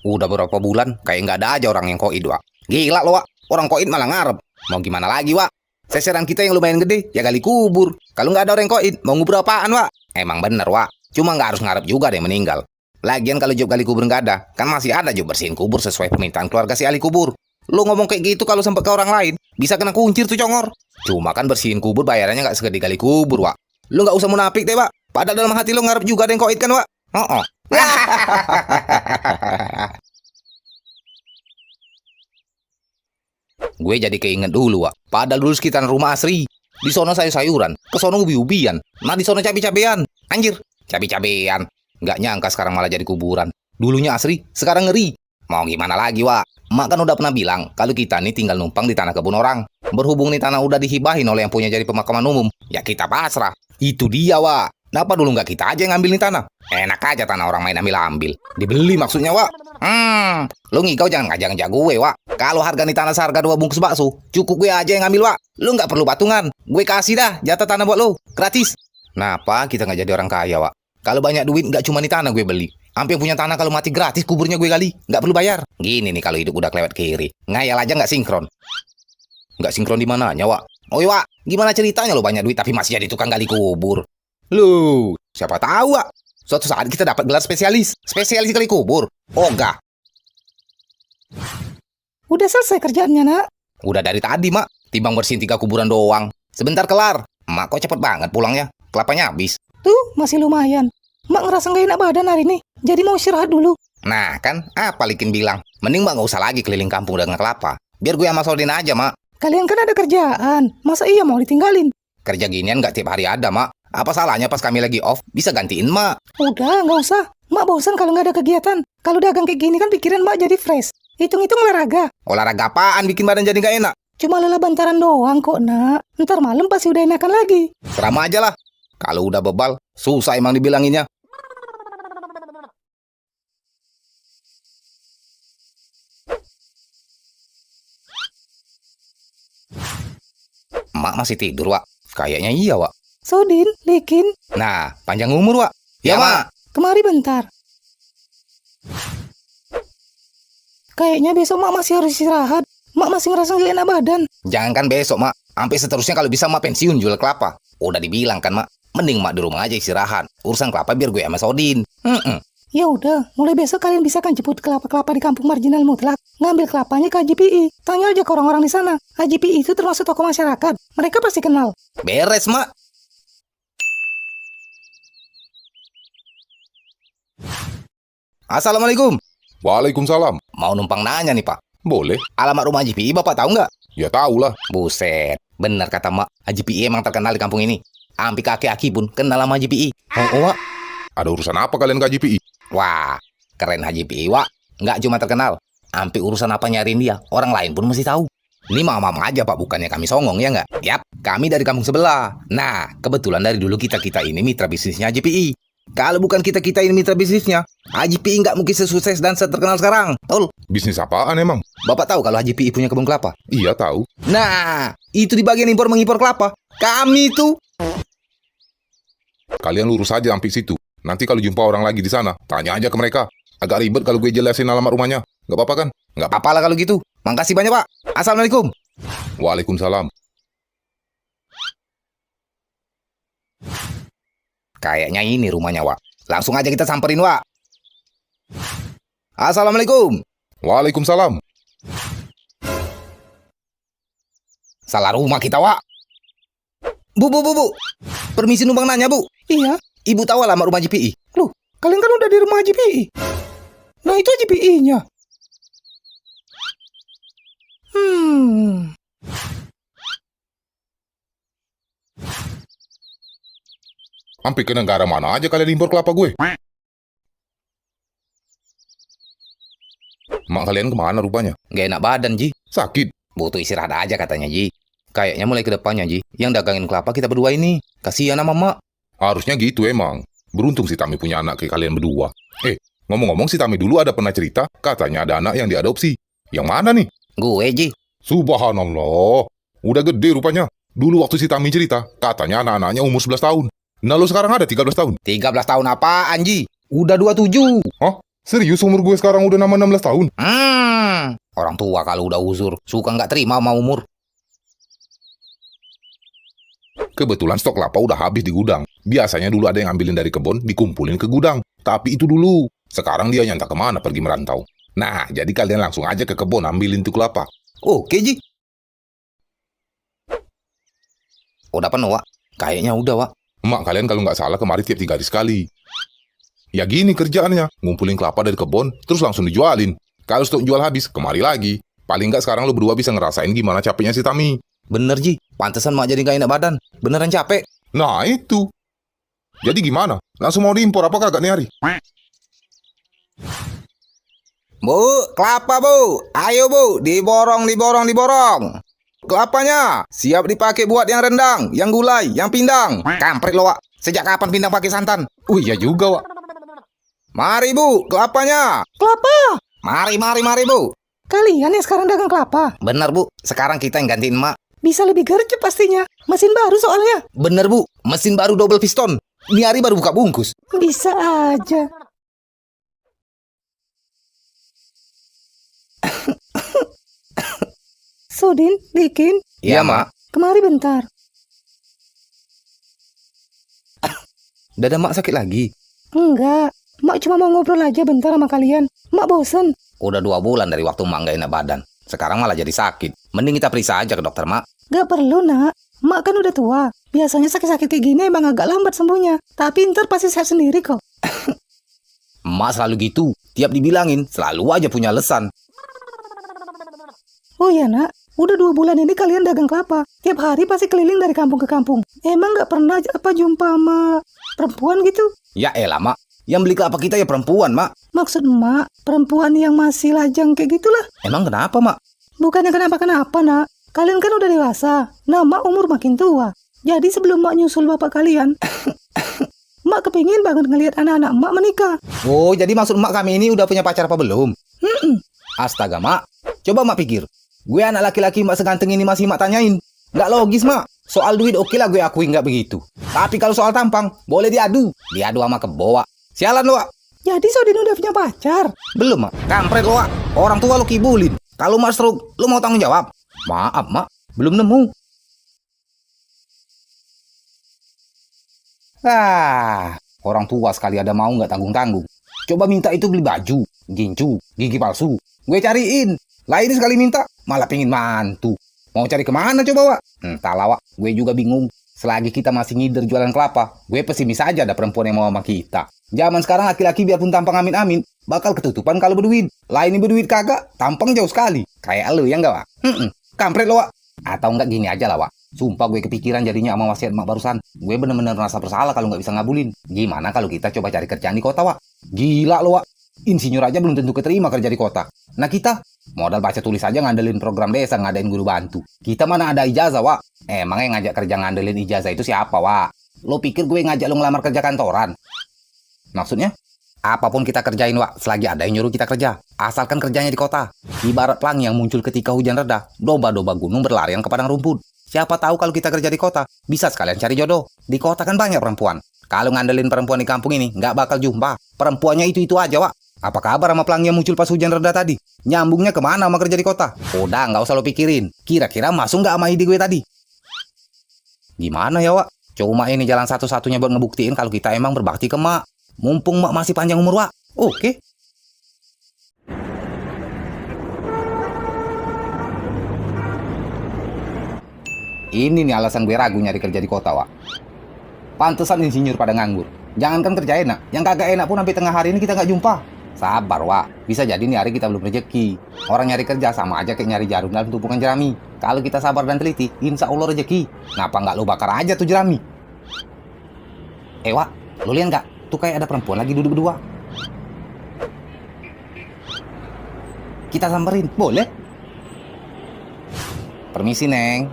Udah berapa bulan, kayak nggak ada aja orang yang koid, Wak. Gila lo, Wak. Orang koid malah ngarep. Mau gimana lagi, Wak? Seseran kita yang lumayan gede, ya gali kubur. Kalau nggak ada orang koid, mau ngubur apaan, Wak? Emang bener, Wak. Cuma nggak harus ngarep juga deh meninggal. Lagian kalau job gali kubur nggak ada, kan masih ada job bersihin kubur sesuai permintaan keluarga si ahli kubur. Lo ngomong kayak gitu kalau sampai ke orang lain, bisa kena kuncir tuh congor. Cuma kan bersihin kubur bayarannya nggak segede gali kubur, Wak. Lo nggak usah munafik deh, Wak. Padahal dalam hati lo ngarep juga ada yang koid kan, Wak? Oh. Gue jadi keinget dulu, Wak. Padahal dulu sekitaran rumah Asri. Di sono sayur-sayuran, ke sono ubi-ubian. Nah, di sono cabe-cabean. Anjir, cabe-cabean. Nggak nyangka sekarang malah jadi kuburan. Dulunya Asri, sekarang ngeri. Mau gimana lagi, Wak? Mak kan udah pernah bilang kalau kita nih tinggal numpang di tanah kebun orang. Berhubung nih tanah udah dihibahin oleh yang punya jadi pemakaman umum, ya kita pasrah. Itu dia, Wak. Kenapa dulu nggak kita aja yang ngambil nih tanah? Enak aja tanah orang main ambil-ambil. Dibeli maksudnya, Wak. Lu ngigau jangan ngajak-ngajak gue, Wak. Kalau harga nih tanah seharga 2 bungkus bakso, cukup gue aja yang ngambil, Wak. Lu nggak perlu patungan. Gue kasih dah jatah tanah buat lu, gratis. Kenapa kita nggak jadi orang kaya, Wak? Kalau banyak duit nggak cuma nih tanah gue beli. Sampai yang punya tanah kalau mati gratis kuburnya gue gali, nggak perlu bayar. Gini nih kalau hidup udah kelewat kiri, ngayal aja nggak sinkron. Nggak sinkron di mananya, Wak? Oh iya, Wak, gimana ceritanya lo banyak duit tapi masih jadi tukang gali kubur? Lu, siapa tahu, Wak. Suatu saat kita dapat gelar spesialis gali kubur. Oh enggak. Udah selesai kerjaannya, Nak. Udah dari tadi, Mak. Timbang bersihin 3 kuburan doang. Sebentar kelar. Mak kok cepet banget pulangnya? Kelapanya habis. Tuh, masih lumayan. Mak ngerasa gak enak badan hari ini, jadi mau istirahat dulu. Nah, kan apa Likin bilang? Mending Mak nggak usah lagi keliling kampung dengan kelapa. Biar gue sama Soldin aja, Mak. Kalian kan ada kerjaan, masa iya mau ditinggalin? Kerja ginian nggak tiap hari ada, Mak. Apa salahnya pas kami lagi off, bisa gantiin, Mak. Udah, nggak usah. Mak bosan kalau nggak ada kegiatan. Kalau dagang kayak gini kan pikiran Mak jadi fresh. Hitung-hitung olahraga. Olahraga apaan bikin badan jadi nggak enak? Cuma lelah bantaran doang kok, Nak. Ntar malam pasti udah enakan lagi. Serama aja lah. Kalau udah bebal, susah emang dibilanginnya. Mak masih tidur, Wak. Kayaknya iya, Wak. Sodin, Likin, Nah, panjang umur, Wak. Ya, Mak. kemari bentar. Kayaknya besok Mak masih harus istirahat. Mak masih ngerasa gak enak badan. Jangankan besok, Mak. Sampai seterusnya kalau bisa Mak pensiun jual kelapa. Udah dibilang kan, Mak. Mending Mak di rumah aja istirahat. Urusan kelapa biar gue sama Sodin. Ya udah, mulai besok kalian bisa kan jemput kelapa-kelapa di kampung marginal mutlak. Ngambil kelapanya ke HJPI. Tanya aja ke orang-orang di sana. HJPI itu termasuk tokoh masyarakat. Mereka pasti kenal. Beres, Mak. Assalamualaikum. Waalaikumsalam. Mau numpang nanya nih, Pak. Boleh? Alamat rumah HJPI Bapak tahu nggak? Ya tahulah. Buset, bener kata Mak. HJPI emang terkenal di kampung ini. Ampi kakek-aki pun kenal sama HJPI. Oh, Wak. Ada urusan apa kalian ke JPI? Wah, keren HJPI, Wak. Nggak cuma terkenal. Ampi urusan apa nyariin dia, orang lain pun mesti tahu. Ini mama aja, Pak, bukannya kami songong, ya nggak? Yap, kami dari kampung sebelah. Nah, kebetulan dari dulu kita ini mitra bisnisnya HJPI. Kalau bukan kita ini mitra bisnisnya, HJPI nggak mungkin sesukses dan seterkenal sekarang. Tol, Bisnis apaan emang? Bapak tahu kalau HJPI punya kebun kelapa? Iya tahu. Nah, itu di bagian impor-mengimpor kelapa. Kami tuh. Kalian lurus aja sampai situ. Nanti kalau jumpa orang lagi di sana, tanya aja ke mereka. Agak ribet kalau gue jelasin alamat rumahnya. Nggak apa-apa kan? Nggak apa-apa lah kalau gitu. Makasih banyak, Pak. Assalamualaikum. Waalaikumsalam. Kayaknya ini rumahnya, Wak. Langsung aja kita samperin, Wak. Assalamualaikum. Waalaikumsalam. Salah rumah kita, Wak. Bu. Permisi numpang nanya, Bu. Iya, Ibu tahu alamat rumah HJPI? loh, kalian kan udah di rumah HJPI. Nah, itu HJPI-nya. Sampai ke negara mana aja kalian impor kelapa gue? Mak kalian kemana rupanya? Gak enak badan, Ji. Sakit. Butuh istirahat aja katanya, Ji. Kayaknya mulai ke depannya, Ji, yang dagangin kelapa kita berdua ini. Kasihan sama Mak. Harusnya gitu emang. Beruntung si Tami punya anak kayak kalian berdua. Ngomong-ngomong si Tami dulu ada pernah cerita, katanya ada anak yang diadopsi. Yang mana nih? Gue, Ji. Subhanallah. Udah gede rupanya. Dulu waktu si Tami cerita, katanya anak-anaknya umur 11 tahun. Nah lo sekarang ada 13 tahun. 13 tahun apaan, Ji? Udah 27. Hah? Serius umur gue sekarang udah nambah 16 tahun? Orang tua kalau udah uzur, suka nggak terima sama umur. Kebetulan stok kelapa udah habis di gudang. Biasanya dulu ada yang ambilin dari kebun, dikumpulin ke gudang. Tapi itu dulu. Sekarang dia nyanta kemana pergi merantau. Nah, jadi kalian langsung aja ke kebun ambilin tuh kelapa. Oke, Ji. Udah penuh, Wak. Kayaknya udah, Wak. Emak kalian kalau nggak salah kemari tiap 3 hari sekali. Ya gini kerjaannya, ngumpulin kelapa dari kebun, terus langsung dijualin. Kalau stok jual habis, kemari lagi. Paling nggak sekarang lo berdua bisa ngerasain gimana capeknya si Tami. Bener, Ji. Pantesan mak jadi gak enak badan. Beneran capek. Nah itu. Jadi gimana? Langsung mau diimpor apa kagak nih hari? Bu, kelapa, Bu. Ayo, Bu. Diborong. Kelapanya siap dipakai buat yang rendang, yang gulai, yang pindang. Kampret lo, Wak. Sejak kapan pindang pakai santan? Iya juga, Wak. Mari, Bu, kelapanya. Kelapa! Mari, Bu. Kalian yang sekarang dagang kelapa. Bener, Bu. Sekarang kita yang gantiin mak. Bisa lebih gercep pastinya. Mesin baru soalnya. Bener, Bu. Mesin baru double piston. Ini hari baru buka bungkus. Bisa aja. Sudin, Dikin, Iya, Mak. kemari bentar. Dada mak sakit lagi. Enggak, Mak cuma mau ngobrol aja bentar sama kalian. Mak bosen. Udah 2 bulan dari waktu mak gak enak badan. Sekarang malah jadi sakit. Mending kita periksa aja ke dokter, Mak. Gak perlu, Nak. Mak kan udah tua. Biasanya sakit-sakit kayak gini emang agak lambat sembuhnya. Tapi ntar pasti sehat sendiri kok. Mak selalu gitu. Tiap dibilangin, selalu aja punya alasan. Oh ya, Nak. Udah 2 bulan ini kalian dagang kelapa. Tiap hari pasti keliling dari kampung ke kampung. Emang gak pernah jumpa sama perempuan gitu? Ya elah, Mak. Yang beli kelapa kita ya perempuan, Mak. Maksud Mak, perempuan yang masih lajang kayak gitulah. Emang kenapa, Mak? Bukannya kenapa-kenapa, Nak. Kalian kan udah dewasa. Nah, Mak umur makin tua. Jadi sebelum Mak nyusul bapak kalian, Mak kepingin banget ngelihat anak-anak Mak menikah. Oh, jadi maksud Mak kami ini udah punya pacar apa belum? Astaga, Mak. Coba Mak pikir. Gue anak laki-laki Mak seganteng ini masih Mak tanyain. Nggak logis, Mak. Soal duit oke lah gue akui nggak begitu. Tapi kalau soal tampang, boleh diadu. Diadu sama kebo, Wak. Sialan lo, Wak. Jadi Sodin udah punya pacar. Belum, Mak. Kampret lo, Wak. Orang tua lo kibulin. Kalau Mak stroke, lo mau tanggung jawab? Maaf, Mak. Belum nemu. Orang tua sekali ada mau nggak tanggung-tanggung. Coba minta itu beli baju, gincu, gigi palsu. Gue cariin. Lain sekali minta, malah pingin mantu. Mau cari kemana coba, Wak? Entahlah, Wak. Gue juga bingung. Selagi kita masih ngider jualan kelapa, gue pesimis aja ada perempuan yang mau sama kita. Zaman sekarang laki-laki biarpun tampang amin-amin, bakal ketutupan kalau berduit. Lain ini berduit kagak, tampang jauh sekali. Kayak lu ya nggak, Wak? Kampret lo, Wak. Atau enggak gini aja lah, Wak. Sumpah gue kepikiran jadinya sama wasiat Mak barusan. Gue bener-bener merasa bersalah kalau nggak bisa ngabulin. Gimana kalau kita coba cari kerjaan di kota, Wak? Gila lo, Wak. Insinyur aja belum tentu keterima kerja di kota. Nah kita, modal baca tulis aja ngandelin program desa, ngadain guru bantu. Kita mana ada ijazah, Wak. Emang yang ngajak kerja ngandelin ijazah itu siapa, Wak? Lo pikir gue ngajak lo ngelamar kerja kantoran? Maksudnya? Apapun kita kerjain, Wak, selagi ada yang nyuruh kita kerja. Asalkan kerjanya di kota. Ibarat pelangi yang muncul ketika hujan reda. Domba-domba gunung berlarian ke padang rumput. Siapa tahu kalau kita kerja di kota, bisa sekalian cari jodoh. Di kota kan banyak perempuan. Kalau ngandelin perempuan di kampung ini, nggak bakal jumpa. Perempuannya itu-itu aja, Wak. Apa kabar sama pelangi yang muncul pas hujan reda tadi? Nyambungnya kemana sama kerja di kota? Udah, nggak usah lo pikirin. Kira-kira masuk nggak sama ide gue tadi? Gimana ya, Wak? Cuma ini jalan satu-satunya buat ngebuktiin kalau kita emang berbakti ke Mak. Mumpung Mak masih panjang umur, Wak. Oke. Ini nih alasan gue ragu nyari kerja di kota, Wak. Pantesan insinyur pada nganggur. Jangankan kerja enak, yang kagak enak pun sampai tengah hari ini kita nggak jumpa. Sabar, Wak. Bisa jadi nih hari kita belum rezeki. Orang nyari kerja sama aja kayak nyari jarum dalam tumpukan jerami. Kalau kita sabar dan teliti, insya Allah rezeki. Kenapa nggak lo bakar aja tuh jerami? Wak, lo lihat nggak? Tuh kayak ada perempuan lagi duduk berdua. Kita samperin, boleh? Permisi, Neng.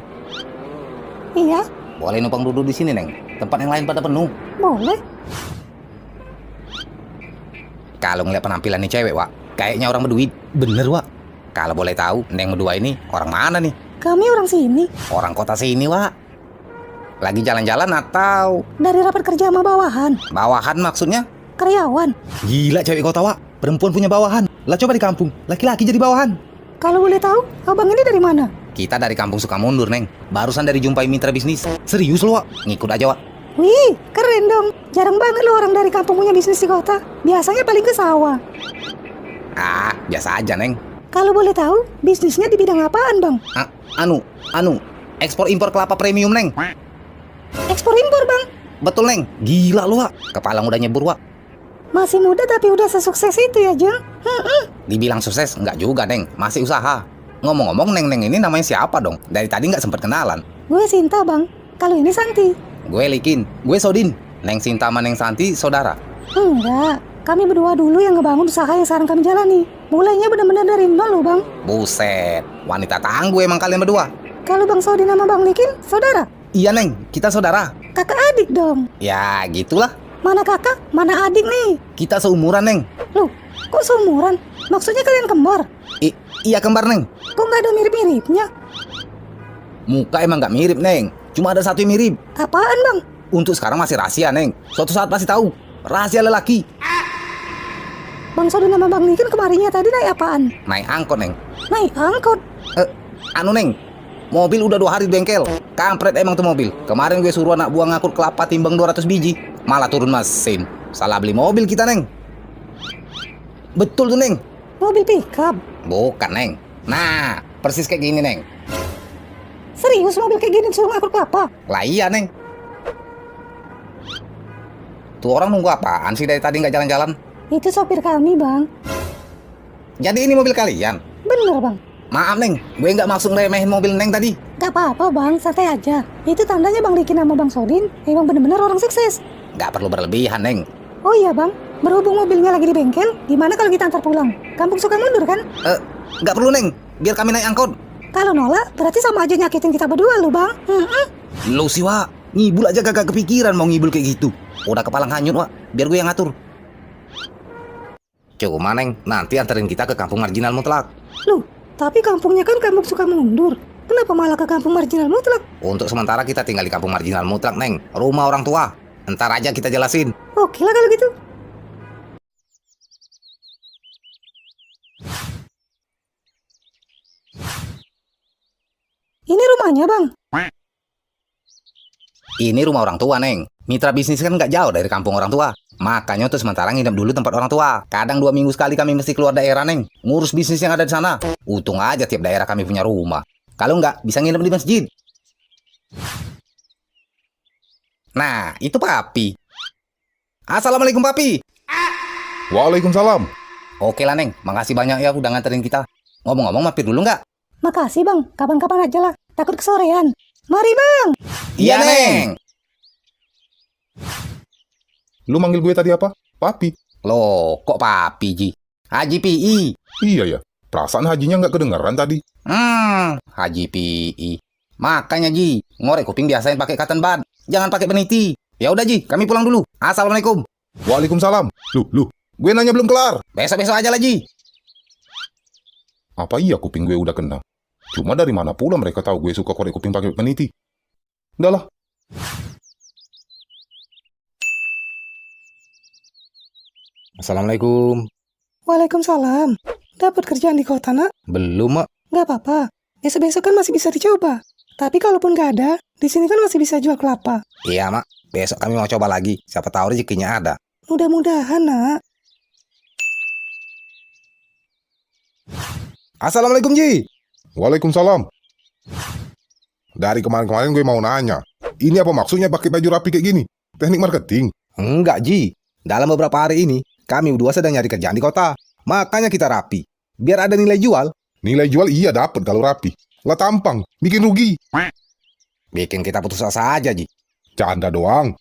Iya, Boleh numpang duduk di sini, Neng. Tempat yang lain pada penuh. boleh. Kalau ngeliat penampilan nih cewek, Wak, kayaknya orang berduit. Bener, Wak. Kalau boleh tahu, Neng berdua ini orang mana nih? Kami orang sini. Orang kota sini, Wak. Lagi jalan-jalan atau Dari rapat kerja sama bawahan. bawahan maksudnya? Karyawan. Gila cewek kota, Wak. perempuan punya bawahan. Lah coba di kampung, laki-laki jadi bawahan. Kalau boleh tahu, abang ini dari mana? Kita dari kampung Sukamundur, Neng. Barusan dari jumpai mitra bisnis. Serius lo, Wak? Ngikut aja, Wak. Wih, keren dong. Jarang banget lo orang dari kampung punya bisnis di kota. Biasanya paling ke sawah. Ah, biasa aja, Neng. Kalau boleh tahu, bisnisnya di bidang apaan, Bang? Anu, ekspor impor kelapa premium, Neng. Ekspor impor, Bang. Betul, Neng. Gila lu, Wak. Kepala udah nyebur, Wak. Masih muda tapi udah sesukses itu ya, Jeng. Dibilang sukses, enggak juga, Neng. Masih usaha. Ngomong-ngomong, Neng ini namanya siapa dong? Dari tadi nggak sempat kenalan. Gue Sinta, Bang. Kalau ini Santi. Gue Likin, gue Sodin. Neng Sinta sama Neng Santi, saudara. Enggak. Kami berdua dulu yang ngebangun usaha yang sekarang kami jalani. Mulainya benar-benar dari nol loh, Bang. Buset, wanita tangguh emang kalian berdua. Kalau Bang Sodin sama Bang Likin, saudara. Iya, Neng, kita saudara. Kakak adik dong. Ya, gitulah. Mana kakak, mana adik nih? Kita seumuran, Neng. Loh, kok seumuran? Maksudnya kalian kembar? Iya, kembar, Neng. Kok nggak ada mirip-miripnya? Muka emang nggak mirip, Neng. Cuma ada satu yang mirip. Apaan, Bang? Untuk sekarang masih rahasia, Neng. Suatu saat pasti tahu. Rahasia lelaki. Bang Sodin sama Bang Likin kemarinnya tadi naik apaan? Naik angkot, Neng. Naik angkot. Neng. Mobil udah 2 hari di bengkel. Kampret emang tuh mobil. Kemarin gue suruh anak buah ngangkut kelapa timbang 200 biji. Malah turun mesin. Salah beli mobil kita, Neng. Betul tuh, Neng. Mobil pickup. Bukan, Neng. Nah, persis kayak gini, Neng. Serius mobil kayak gini suruh ngangkut kelapa? Lah iya, Neng. Tuh orang nunggu apaan sih dari tadi nggak jalan-jalan? Itu sopir kami, Bang. Jadi ini mobil kalian? Bener, Bang. Maaf, Neng. Gue nggak maksud ngeremehin mobil Neng tadi. Gak apa-apa, Bang. Santai aja. Itu tandanya Bang Likin sama Bang Sodin emang bener-bener orang sukses. Nggak perlu berlebihan, Neng. Oh iya, Bang. Berhubung mobilnya lagi di bengkel, gimana kalau kita antar pulang? Kampung Sukamundur kan? Nggak perlu, Neng. Biar kami naik angkot. Kalau nolak, berarti sama aja nyakitin kita berdua loh, Bang. Lo sih, Wak. Ngibul aja kagak kepikiran mau ngibul kayak gitu. Udah kepala hanyut, Wak. Biar gue yang ngatur. Cuma, Neng, nanti anterin kita ke kampung marginal mutlak. Loh, tapi kampungnya kan kampung Sukamundur. Kenapa malah ke kampung marginal mutlak? Untuk sementara kita tinggal di kampung marginal mutlak, Neng. Rumah orang tua. Entar aja kita jelasin. Oke lah kalau gitu. Ini rumahnya, Bang. Ini rumah orang tua, Neng. Mitra bisnis kan nggak jauh dari kampung orang tua. Makanya untuk sementara nginep dulu tempat orang tua. Kadang 2 minggu sekali kami mesti keluar daerah, Neng. Ngurus bisnis yang ada di sana. Untung aja tiap daerah kami punya rumah. Kalau nggak, bisa nginep di masjid. Nah, itu Papi. Assalamualaikum, Papi. Waalaikumsalam. Oke lah, Neng. Makasih banyak ya udah nganterin kita. Ngomong-ngomong, mampir dulu nggak? Makasih, Bang. Kapan-kapan aja lah. Takut kesorean. Mari, Bang. Iya, Neng. Lu manggil gue tadi apa? Papi. Loh, kok Papi, Ji? Haji PI. Iya ya. Perasaan hajinya nggak kedengeran tadi. Haji PI. Makanya, Ji, ngorek kuping biasain pakai cotton bud. Jangan pakai peniti. Ya udah, Ji, kami pulang dulu. Assalamualaikum. Waalaikumsalam. Lu. Gue nanya belum kelar. Besok-besok aja lah, Ji. Apa iya kuping gue udah kena? Cuma dari mana pula mereka tahu gue suka korek kuping pakai peniti? Udah lah. Assalamualaikum. Waalaikumsalam. Dapat kerjaan di kota, Nak? Belum, Mak. Gak apa-apa. Besok-besok kan masih bisa dicoba. Tapi kalaupun gak ada, di sini kan masih bisa jual kelapa. Iya, Mak. Besok kami mau coba lagi. Siapa tahu rezekinya ada. Mudah-mudahan, Nak. Assalamualaikum, Ji. Waalaikumsalam. Dari kemarin-kemarin gue mau nanya. Ini apa maksudnya pakai baju rapi kayak gini? Teknik marketing? Enggak, Ji. Dalam beberapa hari ini, kami berdua sedang nyari kerjaan di kota. Makanya kita rapi. Biar ada nilai jual. Nilai jual iya dapat kalau rapi. Lah tampang, bikin rugi. Bikin kita putus asa aja, Ji. Canda doang.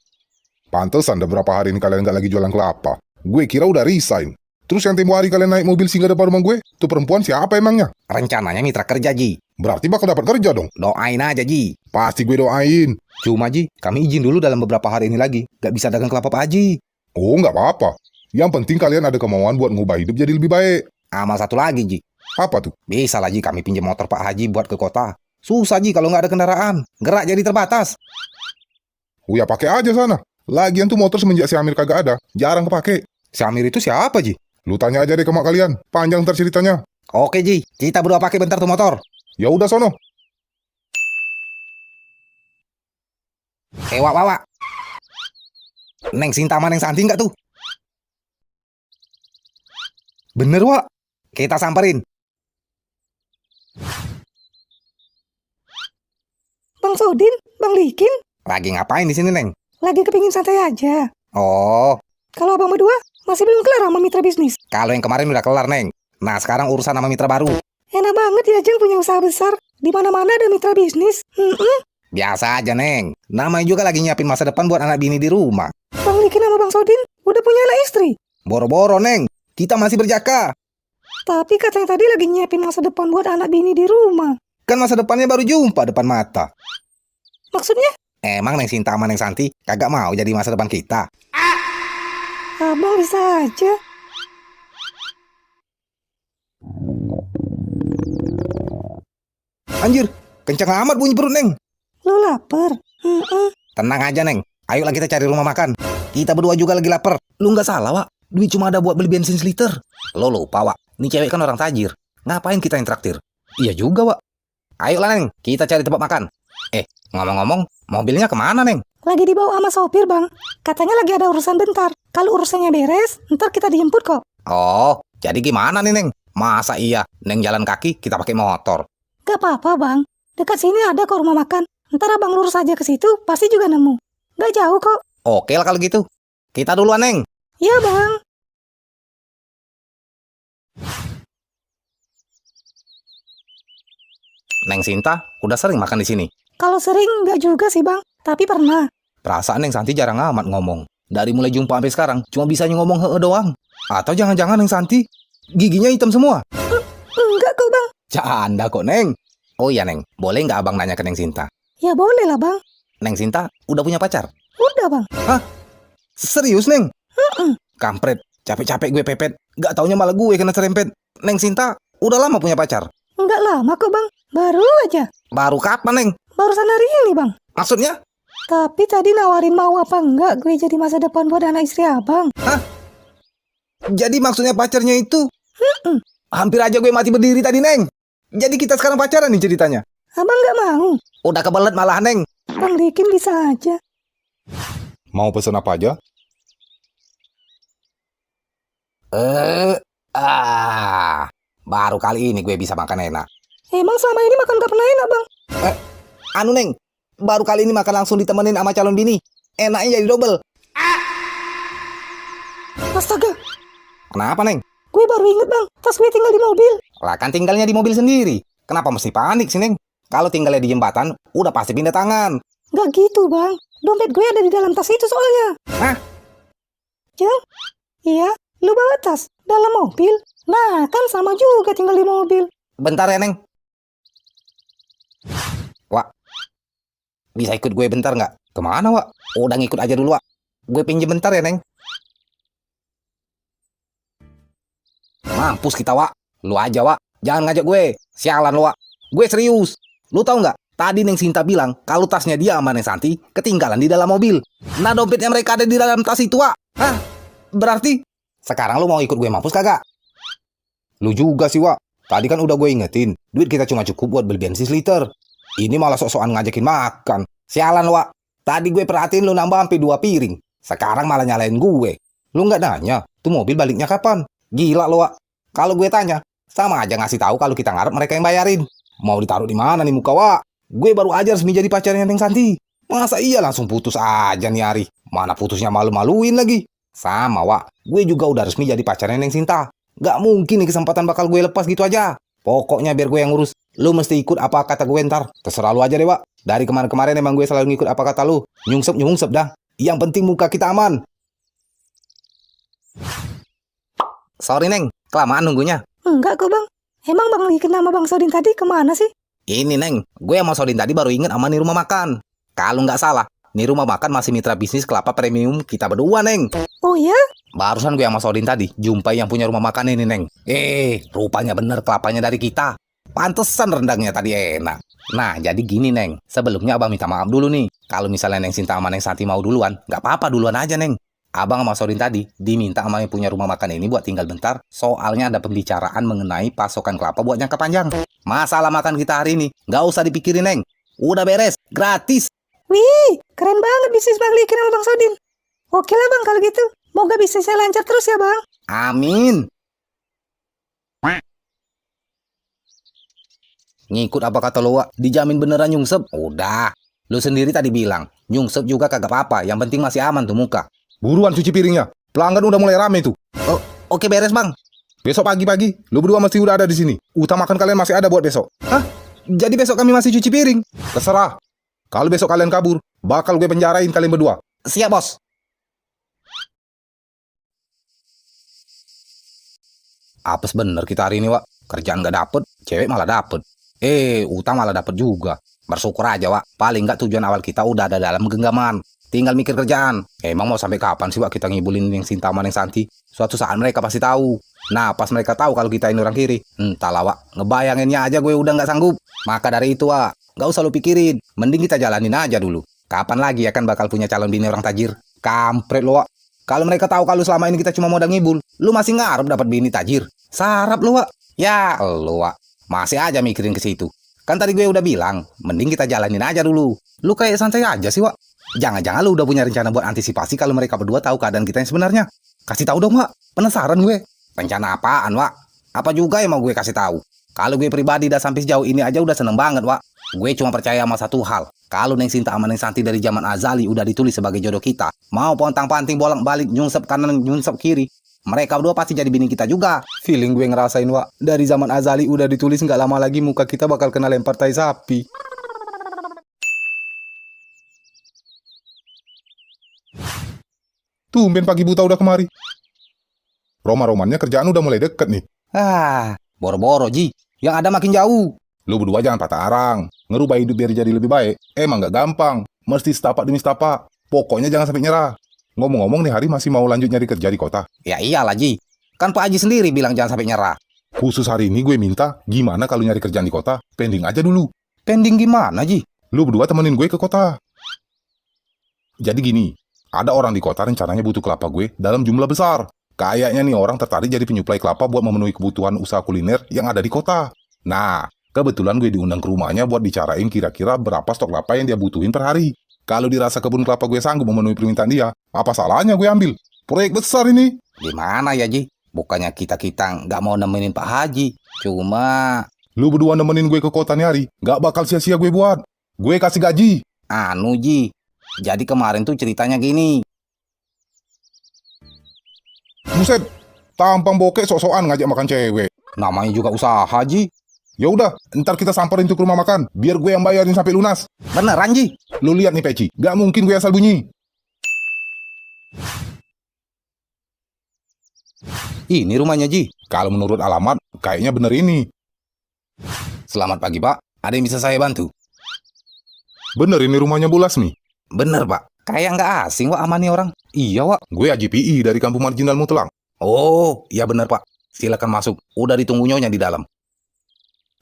Pantesan udah berapa hari ini kalian nggak lagi jualan kelapa. Gue kira udah resign. Terus yang tempo hari kalian naik mobil singgah depan rumah gue, tuh perempuan siapa emangnya? Rencananya mitra kerja, Ji. Berarti bakal dapat kerja dong. Doain aja, Ji. Pasti gue doain. Cuma, Ji, kami izin dulu dalam beberapa hari ini lagi. Gak bisa dagang kelapa, Pak Haji. Oh, nggak apa-apa. Yang penting kalian ada kemauan buat ngubah hidup jadi lebih baik. Amal satu lagi, Ji. Apa tuh? Bisa lah, Ji, kami pinjam motor Pak Haji buat ke kota. Susah, Ji, kalau nggak ada kendaraan. Gerak jadi terbatas. Oh ya pakai aja sana. Lagian tuh motor semenjak si Amir kagak ada, jarang kepake. Si Amir itu siapa, Ji? Lu tanya aja deh ke mak kalian. Panjang ntar ceritanya. Oke Ji, kita berdua pakai bentar tuh motor. Ya udah sono. Wak. Neng Sinta sama Neng Santi nggak tuh? Bener, Wak. Kita samperin. Bang Sodin, Bang Likin, Lagi ngapain di sini, Neng? lagi kepingin santai aja. Oh, Kalau abang berdua masih belum kelar sama mitra bisnis. kalau yang kemarin udah kelar, Neng. Nah, sekarang urusan sama mitra baru. Enak banget ya Jeng punya usaha besar. Di mana-mana ada mitra bisnis. Biasa aja, Neng. Namanya juga lagi nyiapin masa depan buat anak bini di rumah. Bang Likin sama Bang Sodin udah punya anak istri. Boro-boro, Neng. Kita masih berjaka. Tapi katanya tadi lagi nyiapin masa depan buat anak bini di rumah. Kan masa depannya baru jumpa depan mata. Maksudnya? Emang Neng Sinta sama Neng Santi kagak mau jadi masa depan kita? Abang bisa aja. Anjir, kencang amat bunyi perut, Neng. Lo lapar? Tenang aja, Neng. Ayolah kita cari rumah makan. Kita berdua juga lagi lapar. Lu nggak salah, Wak. Duit cuma ada buat beli bensin seliter. Lo lupa, Wak. Ini cewek kan orang tajir. Ngapain kita yang traktir? Iya juga, Wak. Ayolah, Neng. Kita cari tempat makan. Ngomong-ngomong, mobilnya kemana, Neng? Lagi dibawa sama sopir bang. Katanya lagi ada urusan bentar. Kalau urusannya beres, ntar kita dijemput kok. Oh, jadi gimana nih, Neng? Masa iya, Neng jalan kaki, kita pakai motor? Gak apa-apa bang. Dekat sini ada kok rumah makan. Ntar abang lurus aja ke situ, pasti juga nemu. Gak jauh kok. Oke lah kalau gitu. Kita duluan, Neng. Iya bang. Neng Sinta udah sering makan di sini. Kalau sering nggak juga sih bang. Tapi pernah. Perasaan Neng Santi jarang amat ngomong. Dari mulai jumpa sampai sekarang, cuma bisanya ngomong heeh doang. Atau jangan-jangan Neng Santi giginya hitam semua? Enggak kok bang. Canda kok, Neng. Oh iya, Neng. Boleh nggak abang nanya ke Neng Sinta? Ya boleh lah bang. Neng Sinta udah punya pacar? Udah bang. Serius, Neng? Kampret. Capek-capek gue pepet. Gak taunya malah gue kena serempet. Neng Sinta udah lama punya pacar? Enggak lama kok bang. Baru aja. Baru kapan, Neng? Barusan hari ini bang. Maksudnya? Tapi tadi nawarin mau apa enggak gue jadi masa depan buat anak istri abang. Jadi maksudnya pacarnya itu? Hampir aja gue mati berdiri tadi, Neng. Jadi kita sekarang pacaran nih ceritanya. Abang nggak mau. Udah kebelet malah, Neng. Bang Likin bisa aja. Mau pesen apa aja? Baru kali ini gue bisa makan enak. Emang selama ini makan gak pernah enak bang. Anu, Neng. Baru kali ini makan langsung ditemenin sama calon bini. Enaknya jadi double. Astaga. Kenapa, Neng? Gue baru inget bang. Tas gue tinggal di mobil. Lah kan tinggalnya di mobil sendiri. Kenapa mesti panik sih, Neng? Kalau tinggalnya di jembatan, udah pasti pindah tangan. Gak gitu bang. Dompet gue ada di dalam tas itu soalnya. Hah? Jeng? Iya. Lu bawa tas dalam mobil. Nah kan sama juga tinggal di mobil. Bentar ya, Neng. Wak, bisa ikut gue bentar nggak? Kemana, Wak? Udah ngikut aja dulu, Wak. Gue pinjem bentar ya, Neng. Mampus kita, Wak. Lu aja, Wak. Jangan ngajak gue. Sialan lu, Wak. Gue serius. Lu tahu nggak? Tadi Neng Sinta bilang kalau tasnya dia sama Neng Santi ketinggalan di dalam mobil. Nah, dompetnya mereka ada di dalam tas itu, Wak. Hah? Berarti sekarang lu mau ikut gue mampus kagak? Lu juga sih, Wak. Tadi kan udah gue ingetin, duit kita cuma cukup buat beli bensin liter. Ini malah sok-sokan ngajakin makan. Sialan, Wak. Tadi gue perhatiin lu nambah sampai 2 piring. Sekarang malah nyalain gue. Lu nggak nanya, tuh mobil baliknya kapan? Gila lu, Wak. Kalau gue tanya, sama aja ngasih tahu kalau kita ngarep mereka yang bayarin. Mau ditaruh di mana nih muka, Wak? Gue baru aja resmi jadi pacarnya Neng Santi. Masa iya langsung putus aja nih hari? Mana putusnya malu-maluin lagi? Sama, Wak. Gue juga udah resmi jadi pacarnya Neng Sinta. Gak mungkin nih kesempatan bakal gue lepas gitu aja. Pokoknya biar gue yang ngurus. Lu mesti ikut apa kata gue ntar. Terserah lu aja deh, Wak. Dari kemarin-kemarin emang gue selalu ngikut apa kata lu. Nyungsep dah. Yang penting muka kita aman. Sorry, Neng. Kelamaan nunggunya. Enggak kok bang. Emang bang Likin sama bang Sodin tadi kemana sih? Ini, Neng. Gue sama Sodin tadi baru inget sama nih rumah makan. Kalau nggak salah, nih rumah makan masih mitra bisnis kelapa premium kita berdua, Neng. Oh ya? Barusan gue sama Sodin tadi jumpai yang punya rumah makan ini, Neng. Rupanya bener kelapanya dari kita. Pantesan rendangnya tadi enak. Nah, jadi gini, Neng. Sebelumnya abang minta maaf dulu nih. Kalau misalnya Neng Sinta sama Neng Santi mau duluan, nggak apa-apa duluan aja, Neng. Abang sama Sodin tadi diminta sama yang punya rumah makan ini buat tinggal bentar, soalnya ada pembicaraan mengenai pasokan kelapa buat jangka panjang. Masalah makan kita hari ini, nggak usah dipikirin, Neng. Udah beres, gratis. Wih, keren banget bisnis Bang Likin sama Bang Sodin. Oke lah Bang kalau gitu. Moga bisnisnya lancar terus ya Bang. Amin. Ngikut apa kata lo, Wak? Dijamin beneran nyungsep? Udah. Lu sendiri tadi bilang, nyungsep juga kagak apa-apa, yang penting masih aman tuh muka. Buruan cuci piringnya. Pelanggan udah mulai rame tuh. Oh, oke beres, Bang. Besok pagi-pagi, lu berdua mesti udah ada di sini. Utamakan kalian masih ada buat besok. Hah? Jadi besok kami masih cuci piring? Terserah. Kalau besok kalian kabur, bakal gue penjarain kalian berdua. Siap, Bos. Apes bener kita hari ini, Wak. Kerjaan nggak dapet, cewek malah dapet. Utang malah dapet juga. Bersyukur aja, Wak. Paling nggak tujuan awal kita udah ada dalam genggaman. Tinggal mikir kerjaan. Emang mau sampai kapan sih, Wak, kita ngibulin yang Sinta sama yang Santi? Suatu saat mereka pasti tahu. Nah, pas mereka tahu kalau kita ini orang kiri, entahlah, Wak. Ngebayanginnya aja gue udah nggak sanggup. Maka dari itu, Wak, nggak usah lu pikirin. Mending kita jalanin aja dulu. Kapan lagi ya kan bakal punya calon bini orang tajir? Kampret lo, Wak. Kalau mereka tahu kalau selama ini kita cuma modal ngibul, lu masih ngarep dapat bini tajir. Sarap lu, Wak. Ya, lu, Wak. Masih aja mikirin ke situ. Kan tadi gue udah bilang, mending kita jalanin aja dulu. Lu kayak santai aja sih, Wak. Jangan-jangan lu udah punya rencana buat antisipasi kalau mereka berdua tahu keadaan kita yang sebenarnya. Kasih tahu dong, Wak. Penasaran gue. Rencana apaan, Wak? Apa juga yang mau gue kasih tahu? Kalau gue pribadi udah sampai sejauh ini aja udah seneng banget, Wak. Gue cuma percaya sama satu hal. Kalau Neng Sinta sama Neng Santi dari zaman azali udah ditulis sebagai jodoh kita, mau pontang-panting bolak-balik nyungsep kanan nyungsep kiri, mereka berdua pasti jadi bini kita juga. Feeling gue ngerasain, Wak. Dari zaman azali udah ditulis, nggak lama lagi muka kita bakal kena lempar tai sapi. Tumben pagi buta udah kemari. Roma-romannya kerjaan udah mulai deket nih. Boro-boro, Ji. Yang ada makin jauh. Lu berdua jangan patah arang. Ngerubah hidup biar jadi lebih baik. Emang nggak gampang. Mesti setapak demi setapak. Pokoknya jangan sampai nyerah. Ngomong-ngomong nih, Hari masih mau lanjut nyari kerja di kota? Ya iyalah, Ji. Kan Pak Haji sendiri bilang jangan sampai nyerah. Khusus hari ini gue minta, gimana kalau nyari kerjaan di kota? Pending aja dulu. Pending gimana, Ji? Lu berdua temenin gue ke kota. Jadi gini, ada orang di kota rencananya butuh kelapa gue dalam jumlah besar. Kayaknya nih orang tertarik jadi penyuplai kelapa buat memenuhi kebutuhan usaha kuliner yang ada di kota. Nah, kebetulan gue diundang ke rumahnya buat bicarain kira-kira berapa stok kelapa yang dia butuhin per hari. Kalau dirasa kebun kelapa gue sanggup memenuhi permintaan dia, apa salahnya gue ambil? Proyek besar ini. Gimana ya, Ji? Bukannya kita-kita nggak mau nemenin Pak Haji. Cuma... Lu berdua nemenin gue ke kota nih, Hari. Nggak bakal sia-sia gue buat. Gue kasih gaji. Ji. Jadi kemarin tuh ceritanya gini. Buset, tampang bokek sok-sokan ngajak makan cewek. Namanya juga usaha, Ji. Ya udah, ntar kita samperin tuh ke rumah makan, biar gue yang bayarin sampai lunas. Beneran, Ji? Lu lihat nih, Peci, gak mungkin gue asal bunyi. Ini rumahnya, Ji. Kalau menurut alamat, kayaknya bener ini. Selamat pagi, Pak. Ada yang bisa saya bantu? Bener ini rumahnya Bu Lasmi. Bener, Pak. Kayak nggak asing, Wak, sama nih orang. Iya, Wak. Gue AJPI dari Kampung Marginal Mutelang. Oh, iya bener, Pak. Silakan masuk. Udah ditunggu nyonya di dalam.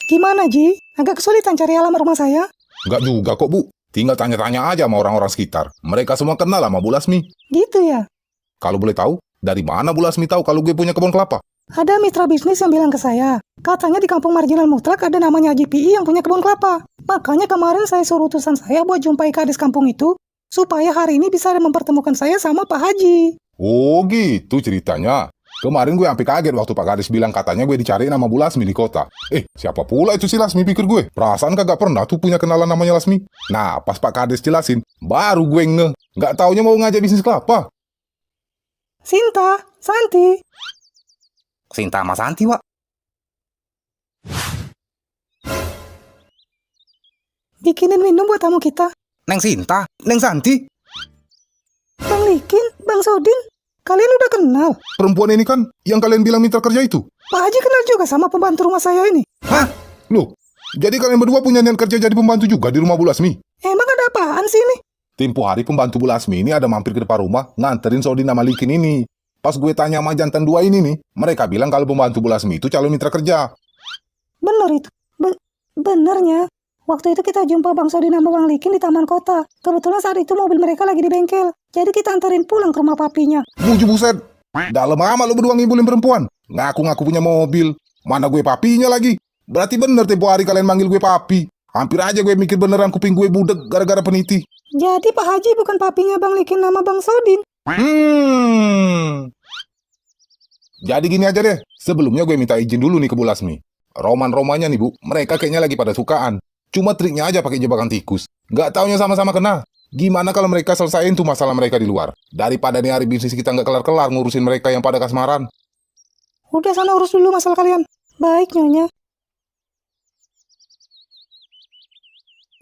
Gimana Ji? Agak kesulitan cari alamat rumah saya. Nggak juga kok, Bu. Tinggal tanya-tanya aja sama orang-orang sekitar. Mereka semua kenal sama Bu Lasmi. Gitu ya? Kalau boleh tahu, dari mana Bu Lasmi tahu kalau gue punya kebun kelapa? Ada mitra bisnis yang bilang ke saya. Katanya di Kampung Marginal Mutlak ada namanya Haji PI yang punya kebun kelapa. Makanya kemarin saya suruh utusan saya buat jumpai kades kampung itu, supaya hari ini bisa mempertemukan saya sama Pak Haji. Oh gitu ceritanya. Kemarin gue sampai kaget waktu Pak Kades bilang katanya gue dicariin sama Bu Lasmi di kota. Siapa pula itu si Lasmi, pikir gue. Perasaan kagak pernah tuh punya kenalan namanya Lasmi. Nah, pas Pak Kades jelasin, baru gue ngeh. Nggak taunya mau ngajak bisnis kelapa. Sinta, Santi. Sinta sama Santi, Wak. Bikinin minum buat tamu kita. Neng Sinta, Neng Santi. Bang Likin, Bang Sodin, kalian udah kenal? Perempuan ini kan yang kalian bilang mitra kerja itu. Pak Haji kenal juga sama pembantu rumah saya ini. Hah? Loh, jadi kalian berdua punya niat kerja jadi pembantu juga di rumah Bu Lasmi? Emang ada apaan sih ini? Tempo hari pembantu Bu Lasmi ini ada mampir ke depan rumah nganterin Sodin sama Likin ini. Pas gue tanya sama jantan dua ini nih, mereka bilang kalau pembantu Bu Lasmi itu calon mitra kerja. Bener itu. Benernya. Waktu itu kita jumpa Bang Sodin sama Bang Likin di taman kota. Kebetulan saat itu mobil mereka lagi di bengkel. Jadi kita anterin pulang ke rumah papinya. Buju buset. Dalam amat lu berdua ngibulin perempuan. Ngaku-ngaku punya mobil. Mana gue papinya lagi. Berarti bener tempo hari kalian manggil gue papi. Hampir aja gue mikir beneran kuping gue budek gara-gara peniti. Jadi Pak Haji bukan papinya Bang Likin nama Bang Sodin. Jadi gini aja deh. Sebelumnya gue minta izin dulu nih ke Bu Lasmi. Roman-romannya nih Bu, mereka kayaknya lagi pada sukaan. Cuma triknya aja pakai jebakan tikus. Nggak taunya sama-sama kena. Gimana kalau mereka selesaiin tuh masalah mereka di luar? Daripada nih hari bisnis kita nggak kelar-kelar ngurusin mereka yang pada kasmaran. Udah sana urus dulu masalah kalian. Baik Nyonya.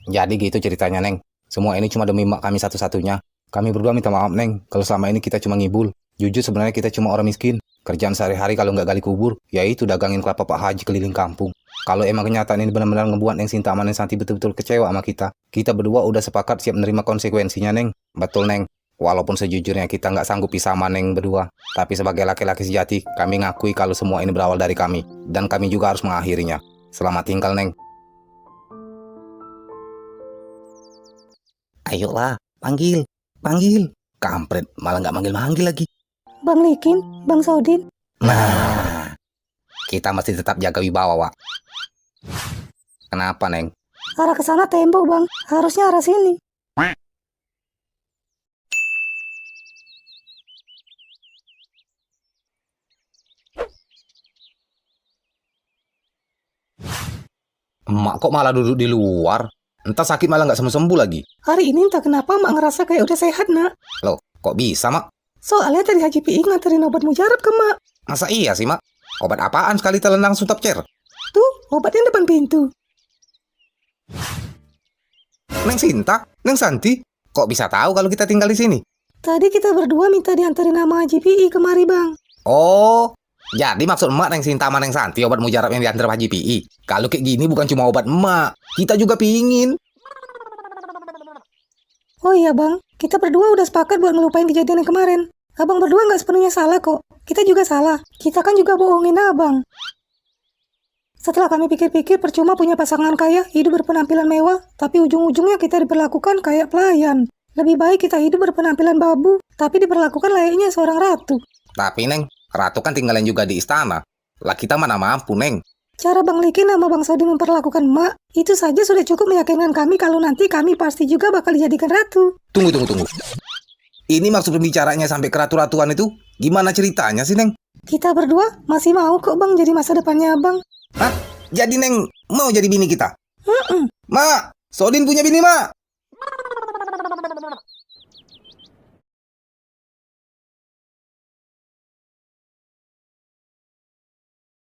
Jadi gitu ceritanya, Neng. Semua ini cuma demi mak kami satu-satunya. Kami berdua minta maaf, Neng. Kalau selama ini kita cuma ngibul. Jujur sebenarnya kita cuma orang miskin. Kerjaan sehari-hari kalau nggak gali kubur, yaitu dagangin kelapa Pak Haji keliling kampung. Kalau emang kenyataan ini benar-benar ngebuat Neng Sinta sama Neng Santi betul-betul kecewa sama kita. Kita berdua udah sepakat siap menerima konsekuensinya, Neng. Betul, Neng. Walaupun sejujurnya kita nggak sanggup pisah sama Neng berdua. Tapi sebagai laki-laki sejati, kami ngakui kalau semua ini berawal dari kami. Dan kami juga harus mengakhirinya. Selamat tinggal, Neng. Ayolah, panggil. Panggil. Kampret, malah nggak manggil-manggil lagi. Bang Likin, Bang Sodin. Nah, kita mesti tetap jaga wibawa, Wak. Kenapa, Neng? Arah ke sana tembok Bang. Harusnya arah sini. Emak kok malah duduk di luar? Entah sakit malah nggak sembuh-sembuh lagi. Hari ini entah kenapa Mak ngerasa kayak udah sehat nak. Loh, kok bisa, Mak? Soalnya tadi Haji Pi nganterin obat mujarab ke Mak. Masa iya sih, Mak? Obat apaan sekali telendang suntap cer? Tuh, obatnya depan pintu. Neng Sinta? Neng Santi? Kok bisa tahu kalau kita tinggal di sini? Tadi kita berdua minta dianterin nama Haji Pi kemari Bang. Oh, jadi maksud emak Neng Sinta sama Neng Santi obat mujarab yang diantar Haji PI. Kalau kayak gini bukan cuma obat emak, kita juga pingin. Oh iya Bang, kita berdua udah sepakat buat ngelupain kejadian yang kemarin. Abang berdua nggak sepenuhnya salah kok. Kita juga salah. Kita kan juga bohongin Abang. Setelah kami pikir-pikir percuma punya pasangan kaya, hidup berpenampilan mewah, tapi ujung-ujungnya kita diperlakukan kayak pelayan. Lebih baik kita hidup berpenampilan babu, tapi diperlakukan layaknya seorang ratu. Tapi Neng, ratu kan tinggalin juga di istana. Lah kita mana mampu, Neng. Cara Bang Likin sama Bang Sodin memperlakukan Mak, itu saja sudah cukup meyakinkan kami kalau nanti kami pasti juga bakal dijadikan ratu. Tunggu. Ini maksud pembicaranya sampai keratu-ratuan itu? Gimana ceritanya sih, Neng? Kita berdua masih mau kok Bang jadi masa depannya Abang. Hah? Jadi Neng mau jadi bini kita? Mm-mm. Mak, Sodin punya bini, Mak.